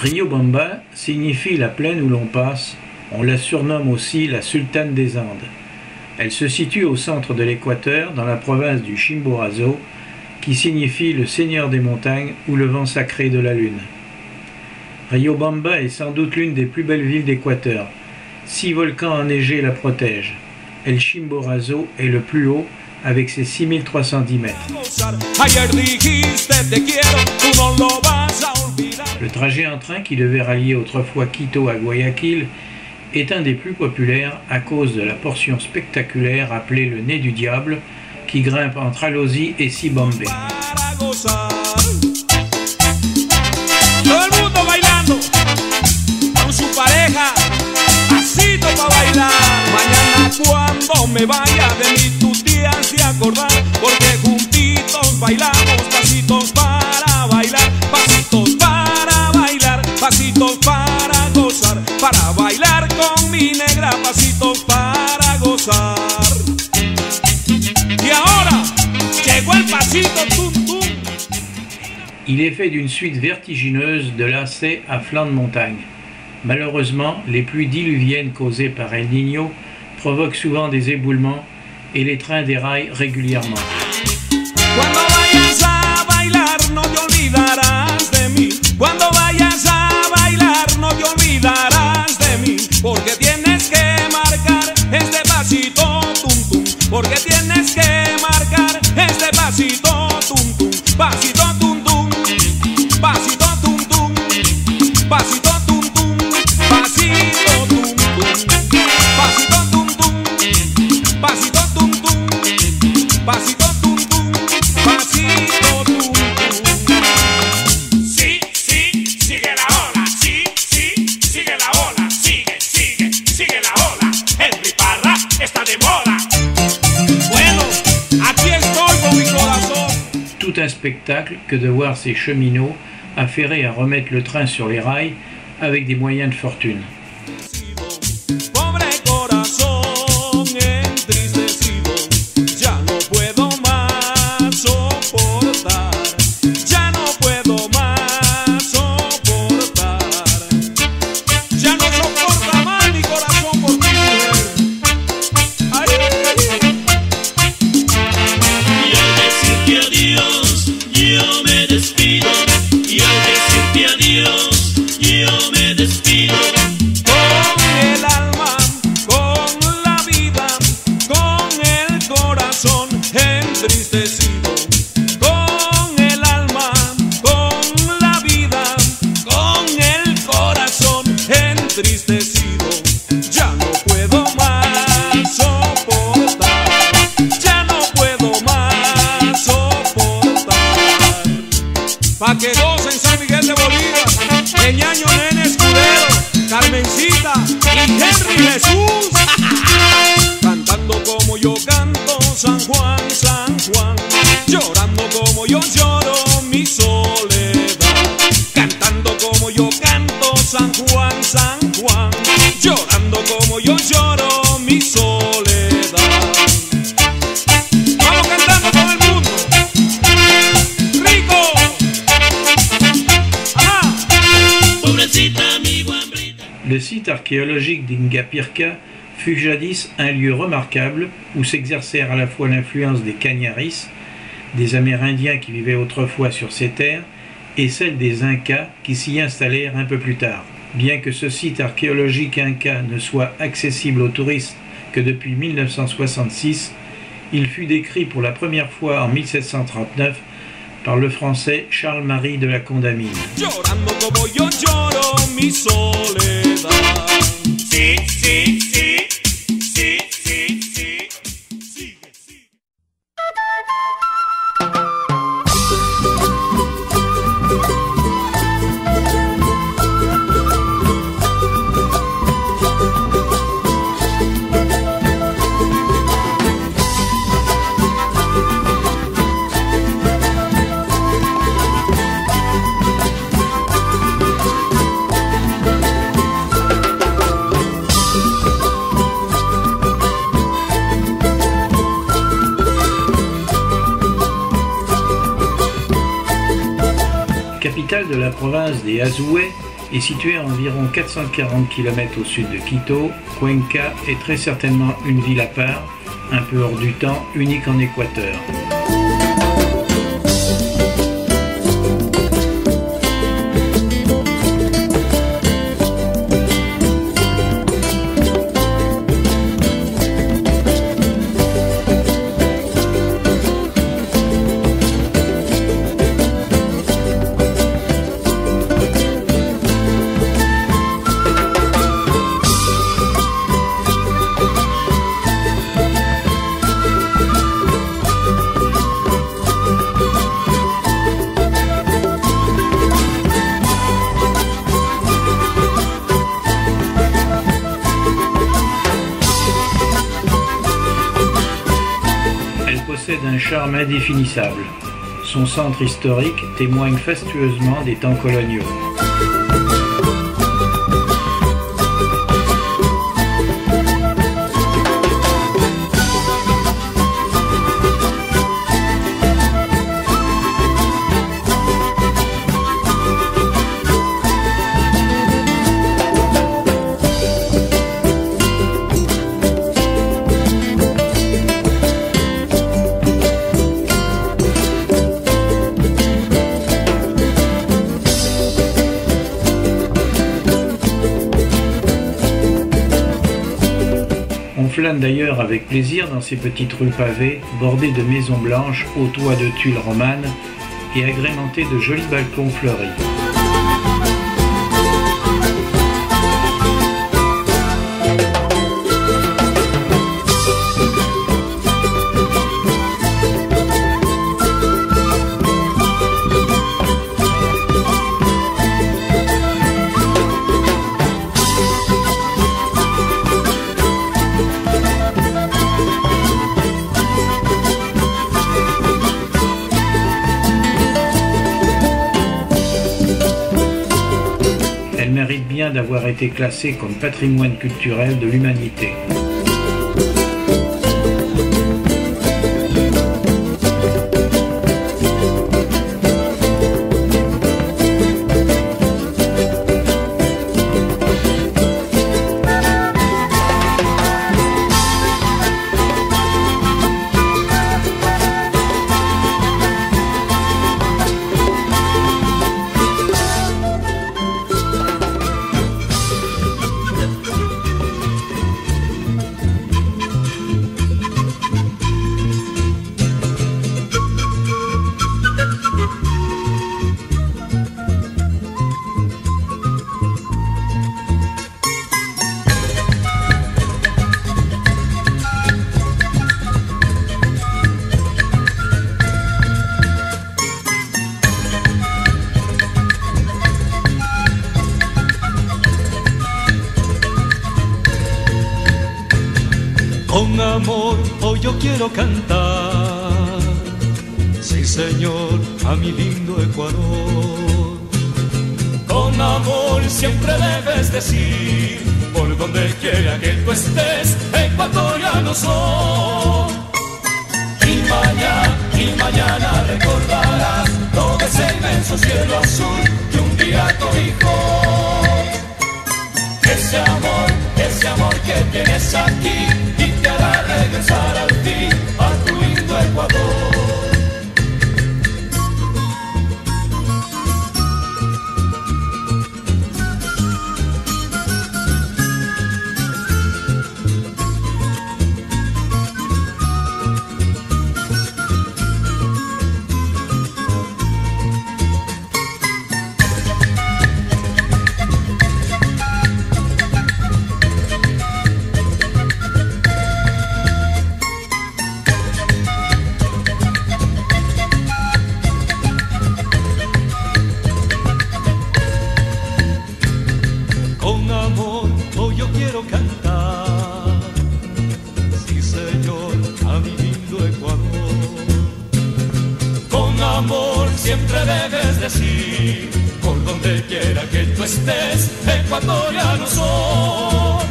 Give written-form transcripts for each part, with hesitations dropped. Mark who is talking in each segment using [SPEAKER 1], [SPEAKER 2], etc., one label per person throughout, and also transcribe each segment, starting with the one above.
[SPEAKER 1] Riobamba signifie la plaine où l'on passe, on la surnomme aussi la sultane des Andes. Elle se situe au centre de l'équateur, dans la province du Chimborazo, qui signifie le seigneur des montagnes ou le vent sacré de la lune. Riobamba est sans doute l'une des plus belles villes d'Équateur. 6 volcans enneigés la protègent. El Chimborazo est le plus haut, avec ses 6310 mètres. Le trajet en train qui devait rallier autrefois Quito à Guayaquil est un des plus populaires à cause de la portion spectaculaire appelée le nez du diable qui grimpe entre Alausi et Sibombe.
[SPEAKER 2] Cuando me vaya de mí tus días de acordar, porque juntitos bailamos, pasitos para bailar, pasitos para bailar, pasitos para gozar, para bailar con mi negra, pasitos para gozar. Y ahora llegó el pasito tum tum.
[SPEAKER 1] Il est fait d'une suite vertigineuse de lacets à flanc de montagne. Malheureusement, les pluies diluviennes causées par El Niño provoquent souvent des éboulements et les trains déraillent régulièrement.
[SPEAKER 2] Cuando vayas a bailar no te olvidarás de mí. Cuando vayas a bailar no te olvidarás de mí. Porque tienes que marcar este pasito tum tum. Porque tienes que marcar este pasito tum tum. Pasito tum tum. Pasito tum tum. Pasito tum tum. Pasito tum tum. Pasito tum tum. Pasito tum tum, pasito tum tum, pasito tum tum. Sí, sí, sigue la ola, sí, sí, sigue la ola, sigue, sigue, sigue la ola. Henry Parra está de moda. Bueno, aquí estoy con mi corazón.
[SPEAKER 1] Tout un spectacle que de voir ces cheminots affairés à remettre le train sur les rails avec des moyens de fortune.
[SPEAKER 2] Pa' que gocen San Miguel de Bolívar, el ñaño Nene Escudero, Carmencita y Henry Jesús. Cantando como yo canto, San Juan, San Juan. Llorando como yo lloro mi soledad. Cantando como yo canto, San Juan, San Juan. Llorando como yo lloro mi soledad. Vamos cantando con el mundo. Rico.
[SPEAKER 1] Le site archéologique d'Ingapirca fut jadis un lieu remarquable où s'exercèrent à la fois l'influence des Cañaris, des Amérindiens qui vivaient autrefois sur ces terres, et celle des Incas qui s'y installèrent un peu plus tard. Bien que ce site archéologique inca ne soit accessible aux touristes que depuis 1966, il fut décrit pour la première fois en 1739 par le français Charles-Marie de la Condamine.
[SPEAKER 2] Llorando como yo lloro mi soledad. Sí, sí, sí, sí, sí, sí, sigue, sigue.
[SPEAKER 1] Capitale de la province des Azuay, est située à environ 440 km au sud de Quito. Cuenca est très certainement une ville à part, un peu hors du temps, unique en Équateur. Un charme indéfinissable. Son centre historique témoigne fastueusement des temps coloniaux. On flâne d'ailleurs avec plaisir dans ces petites rues pavées, bordées de maisons blanches aux toits de tuiles romanes et agrémentées de jolis balcons fleuris. Mérite bien d'avoir été classée comme patrimoine culturel de l'humanité.
[SPEAKER 3] Con amor hoy yo quiero cantar, sí señor, a mi lindo Ecuador. Con amor siempre debes decir, por donde quiera que tú estés, ecuatoriano soy. Y mañana recordarás todo ese inmenso cielo azul que un día cobijó. Ese amor que tienes aquí y te hará regresar al fin a tu lindo Ecuador. Siempre debes decir, por donde quiera que tú estés, ecuatoriano soy.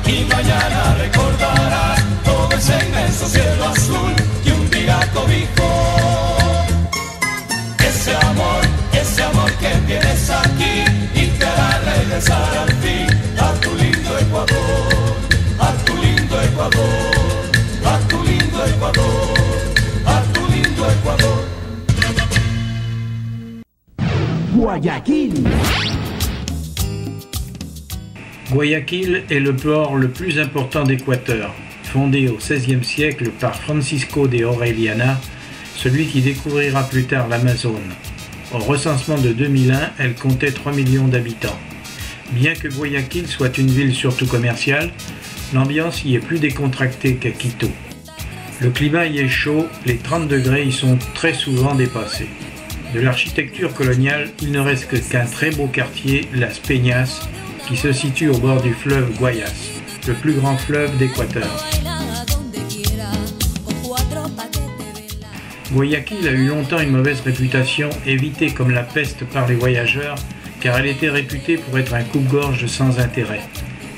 [SPEAKER 3] Y mañana recordarás todo ese inmenso cielo azul que un día cobijó. Ese ese amor que tienes aquí y te hará regresar al fin a tu lindo Ecuador, a tu lindo Ecuador, a tu lindo Ecuador, a tu lindo Ecuador.
[SPEAKER 4] Guayaquil.
[SPEAKER 1] Guayaquil est le port le plus important d'Équateur. Fondé au XVIe siècle par Francisco de Orellana, celui qui découvrira plus tard l'Amazone. Au recensement de 2001, elle comptait 3 millions d'habitants. Bien que Guayaquil soit une ville surtout commerciale, l'ambiance y est plus décontractée qu'à Quito. Le climat y est chaud, les 30 degrés y sont très souvent dépassés. De l'architecture coloniale, il ne reste qu'un très beau quartier, Las Peñas, qui se situe au bord du fleuve Guayas, le plus grand fleuve d'Équateur. Guayaquil a eu longtemps une mauvaise réputation, évitée comme la peste par les voyageurs, car elle était réputée pour être un coupe-gorge sans intérêt.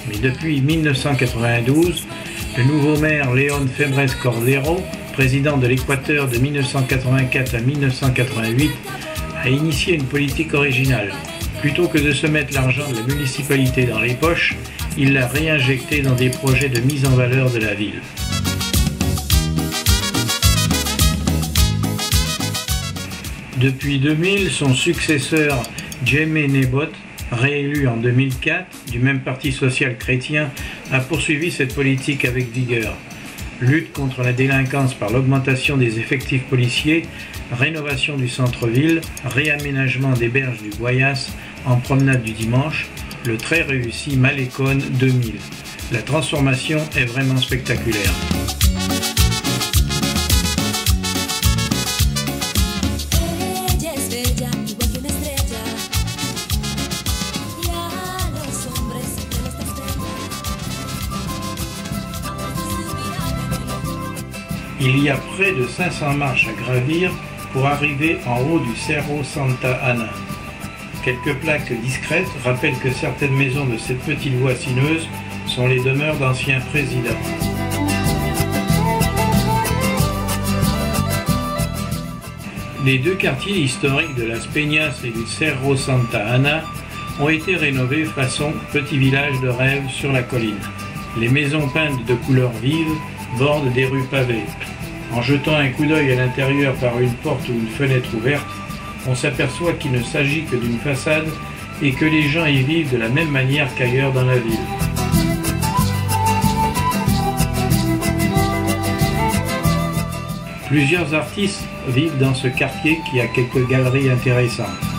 [SPEAKER 1] Mais depuis 1992, le nouveau maire León Febres Cordero, président de l'Équateur de 1984 à 1988, a initié une politique originale. Plutôt que de se mettre l'argent de la municipalité dans les poches, il l'a réinjecté dans des projets de mise en valeur de la ville. Depuis 2000, son successeur Jaime Nebot, réélu en 2004 du même parti social-chrétien, a poursuivi cette politique avec vigueur. Lutte contre la délinquance par l'augmentation des effectifs policiers, rénovation du centre-ville, réaménagement des berges du Guayas en promenade du dimanche, le très réussi Malecón 2000. La transformation est vraiment spectaculaire. Il y a près de 500 marches à gravir pour arriver en haut du Cerro Santa Ana. Quelques plaques discrètes rappellent que certaines maisons de cette petite voie sinueuse sont les demeures d'anciens présidents. Les deux quartiers historiques de Las Peñas et du Cerro Santa Ana ont été rénovés façon petit village de rêve sur la colline. Les maisons peintes de couleurs vives bordent des rues pavées. En jetant un coup d'œil à l'intérieur par une porte ou une fenêtre ouverte, on s'aperçoit qu'il ne s'agit que d'une façade et que les gens y vivent de la même manière qu'ailleurs dans la ville. Plusieurs artistes vivent dans ce quartier qui a quelques galeries intéressantes.